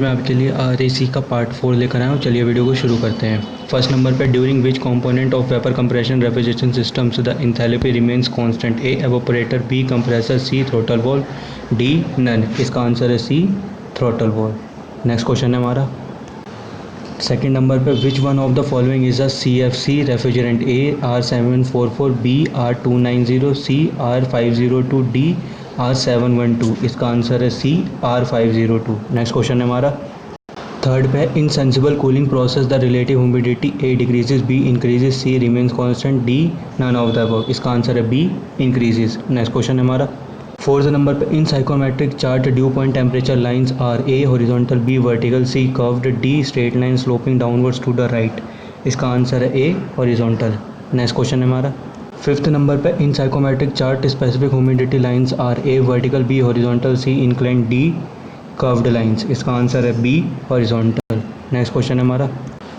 मैं आपके लिए RAC का पार्ट 4 लेकर आया हूँ। चलिए वीडियो को शुरू करते हैं। फर्स्ट नंबर पे during which component of vapour compression refrigeration systems the enthalpy remains constant. A evaporator, B compressor, C throttle valve, D none. इसका आंसर है C throttle valve. Next question है हमारा सेकेंड नंबर पे which one of the following is a CFC refrigerant. A R744, B R290, C R502, D R712। इसका answer है सी R502। Next question है हमारा third पे in sensible cooling process the relative humidity. A decreases, B increases, C remains constant, D none of the above. इसका answer है B increases. Next question है हमारा fourth number पे in psychrometric chart dew point temperature lines are A horizontal, B vertical, C curved, D straight line sloping downwards to the right. इसका answer है A horizontal. Next question है हमारा fifth number पे in psychrometric chart specific humidity lines are A vertical, B horizontal, C incline, D curved lines. इसका answer है B horizontal. Next question है हमारा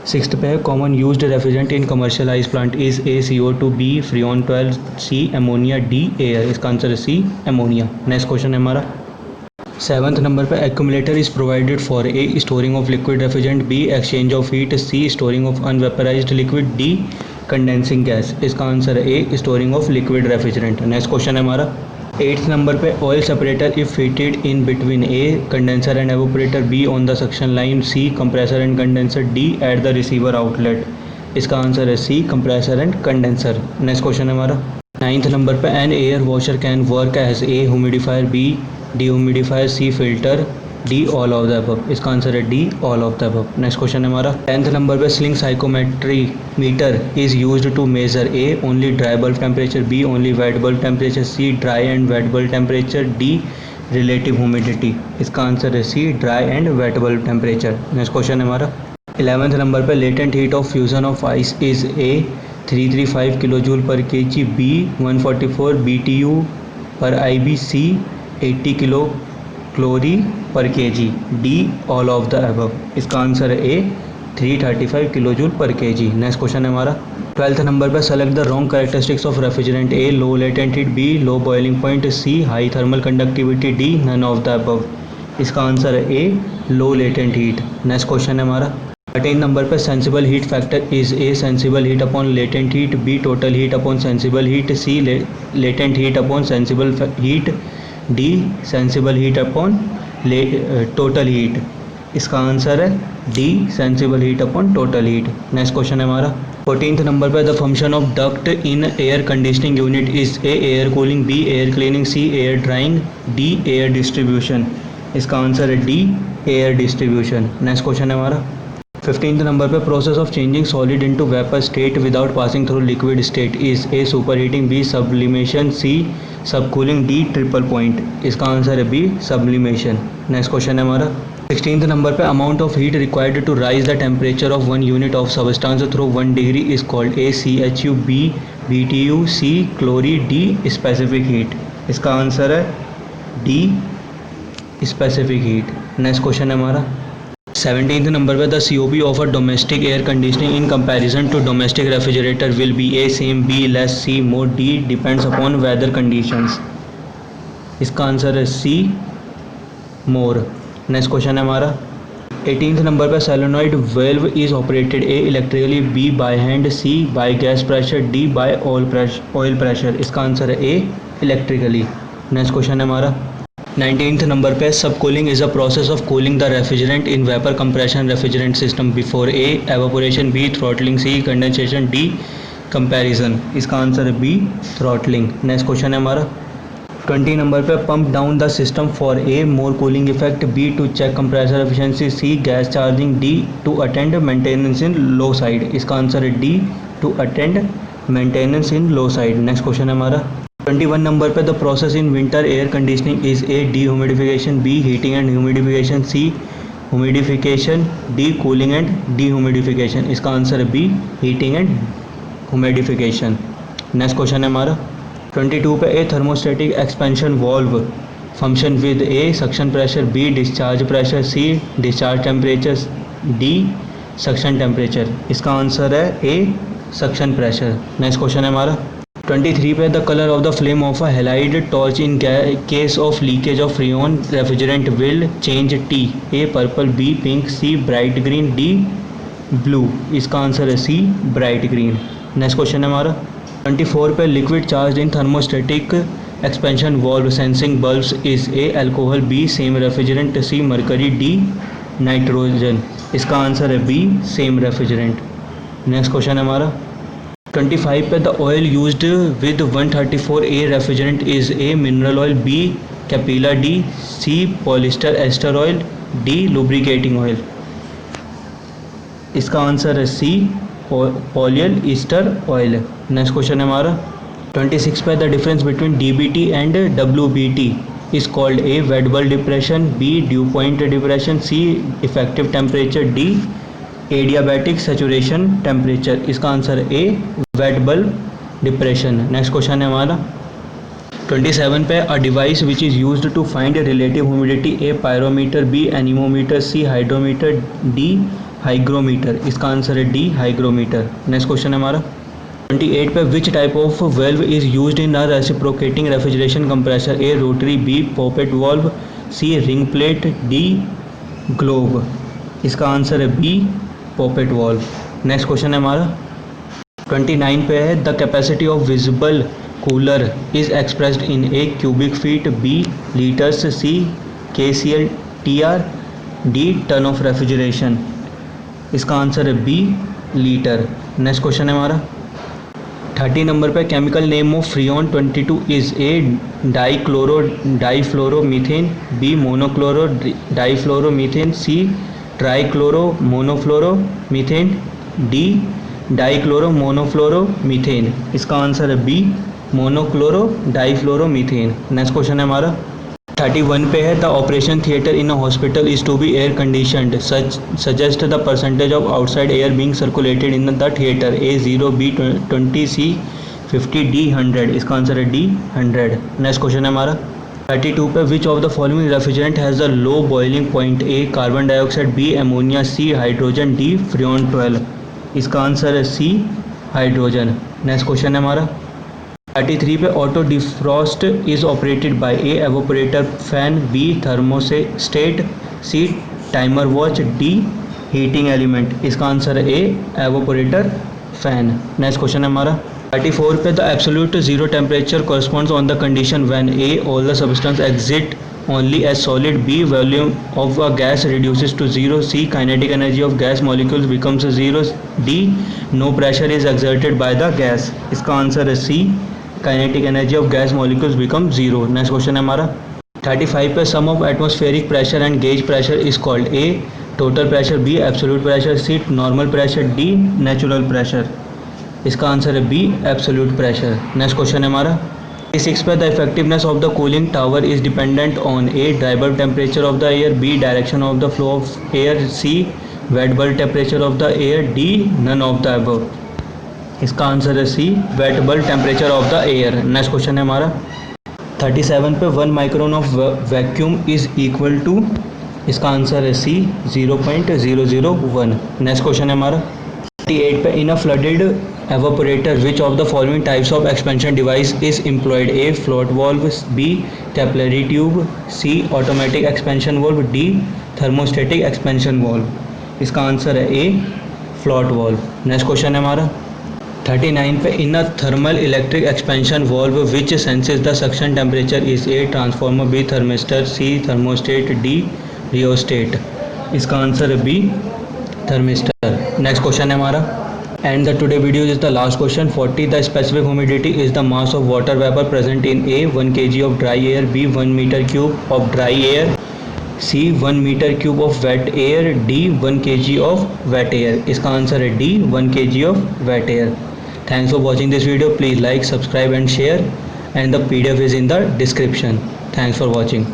sixth पे है common used refrigerant in commercialize plant is A CO2, B freon 12, C ammonia, D air. इसका answer है C ammonia. Next question है हमारा सेवंथ नंबर पे accumulator is provided for A storing of liquid refrigerant, be exchange of heat, C storing of unvaporised liquid, D condensing gas. इसका answer है A storing of liquid refrigerant. Next question है हमारा eighth number पे oil separator if fitted in between A condenser and evaporator, B on the suction line, C compressor and condenser, D at the receiver outlet. इसका answer है C compressor and condenser. Next question है हमारा ninth number पे an air washer can work as a humidifier, B D C filter, D all of the above. इसका answer है D all of the above. Next question है हमारा tenth number पे sling psychrometer is used to measure A only dry bulb temperature, B only wet bulb temperature, C dry and wet bulb temperature, D relative humidity. इसका answer है C dry and wet bulb temperature. Next question है हमारा 11th number पे latent heat of fusion of ice is A 335 kilo joule per kg, B 144 BTU per IB, C 80 kilo calorie per kg, D all of the above. इसका answer है A 335 kilo joule per kg। Next question है हमारा 12th number पर select the wrong characteristics of refrigerant. A low latent heat, B low boiling point, C high thermal conductivity, D none of the above. इसका answer है ए low latent heat. Next question है हमारा 13 number पर sensible heat factor is A sensible heat upon latent heat, B total heat upon sensible heat, C latent heat upon sensible heat, D sensible heat upon total heat. इसका answer है D sensible heat upon total heat. Next question है हमारा 14th number पर the function of duct in air conditioning unit is A air cooling, B air cleaning, C air drying, D air distribution. इसका answer है D air distribution. Next question है हमारा 15th number पे process of changing solid into vapour state without passing through liquid state is A super heating, B sublimation, C sub cooling, D triple point. इसका answer है B sublimation. Next question है हमारा 16th number पे amount of heat required to raise the temperature of 1 unit of substance through 1 degree is called A CHU, B BTU, C calorie, D specific heat. इसका answer है D specific heat. Next question है हमारा 17th number पे the COP of a domestic air conditioning in comparison to domestic refrigerator will be A same, B less, C more, D depends upon weather conditions. इसका answer है C मोर। Next question है हमारा 18th number पे solenoid valve is operated A electrically, B by hand, C by gas pressure, D by oil pressure. इसका answer है A electrically. Next question है हमारा 19th number पे sub cooling is a process of cooling the refrigerant in vapour compression refrigerant system before A evaporation, B throttling, C condensation, D comparison. इसका answer है B throttling. Next question है हमारा 20 number पे pump down the system for A more cooling effect, B to check compressor efficiency, C gas charging, D to attend maintenance in low side. इसका answer है D to attend maintenance in low side. Next question है हमारा 21 number पे the process in winter air conditioning is A dehumidification, B heating and humidification, C humidification, D cooling and dehumidification. इसका answer है B heating and humidification. Next question है हमारा 22 पे a thermostatic expansion valve function with A suction pressure, B discharge pressure, C discharge temperature, D suction temperature. इसका answer है A suction pressure. Next question है हमारा 23 पे the colour of the flame of a halide torch in case of leakage of freon refrigerant will change to, A purple, B pink, C bright green, D blue. इसका answer है C bright green. Next question है हमारा 24 पे liquid charge in thermostatic expansion valve sensing bulbs is A alcohol, B same refrigerant, C mercury, D nitrogen. इसका answer है B same refrigerant. Next question है हमारा 25 पे the oil used with 134A refrigerant is A mineral oil, B Capella, D C polyester ester oil, D lubricating oil. इसका answer है C polyol ester oil. Next question है हमारा 26 पे the difference between DBT and WBT is called A wet bulb depression, B dew point depression, C effective temperature, D adiabatic saturation temperature. इसका answer A wet bulb depression. Next question है हमारा 27 पे a device which is used to find relative humidity, A pyrometer, B anemometer, C hydrometer, D hygrometer. इसका answer है D hygrometer. Next question है हमारा 28 पे which type of valve is used in a reciprocating refrigeration compressor, A rotary, B poppet valve, C ring plate, D globe. इसका answer है B poppet valve. Next question है हमारा 29 पे है the capacity of visible cooler is expressed in A cubic feet, B litres, C KCL TR, D ton of refrigeration. इसका answer है B litre. Next question है हमारा 30 number पे chemical name of freon 22 is A difluoromethane, B monochloro difluoromethane, C trichloro monofluoromethane, D dichloro monofluoromethane. इसका answer है B monochloro difluoromethane. Next question है हमारा 31 पे है the operation theatre in a hospital is to be air conditioned, suggest the percentage of outside air being circulated in the theatre, A 0, B 20, C 50, D 100। इसका answer है D 100। Next question है हमारा 32 पे which of the following refrigerant has the low boiling point, A carbon dioxide, B ammonia, C hydrogen, D freon 12। इसका answer है C hydrogen. Next question है हमारा 33 पे auto defrost is operated by A evaporator fan, B thermostat, C timer watch, D heating element. इसका answer है A evaporator fan. Next question है हमारा 34 पे the absolute zero temperature corresponds on the condition when a all the substance exit only as solid, b volume of a gas reduces to 0, c kinetic energy of gas molecules becomes 0, d no pressure is exerted by the gas। इसका answer है c kinetic energy of gas molecules become 0। Next question है हमारा 35 पे sum of atmospheric pressure and gauge pressure is called A total pressure, B absolute pressure, C normal pressure, D natural pressure. इसका answer है B absolute pressure. Next question है हमारा 36 पे the effectiveness of the cooling tower is dependent on A dry bulb temperature of the air, B direction of the flow of air, C wet bulb temperature of the air, D none of the above. इसका answer है C wet bulb temperature of the air. Next question है हमारा 37 पे 1 micron of vacuum is equal to, इसका answer है C 0.001। Next question है हमारा 38 पे in a flooded evaporator which of the following types of expansion device is employed, a float valve, b capillary tube, c automatic expansion valve, d thermostatic expansion valve। इसका answer है A float valve. Next question है हमारा 39 पे in a thermal electric expansion valve which senses the suction temperature is A transformer, B thermistor, C thermostat, D rheostat. इसका answer है B thermistor. Next question है हमारा and the today video is the last question 40 the specific humidity is the mass of water vapor present in a 1 kg of dry air, b 1 meter cube of dry air, c 1 meter cube of wet air, d 1 kg of wet air। इसका answer है d 1 kg of wet air। Thanks for watching this video, please like, subscribe and share, and the PDF is in the description। Thanks for watching।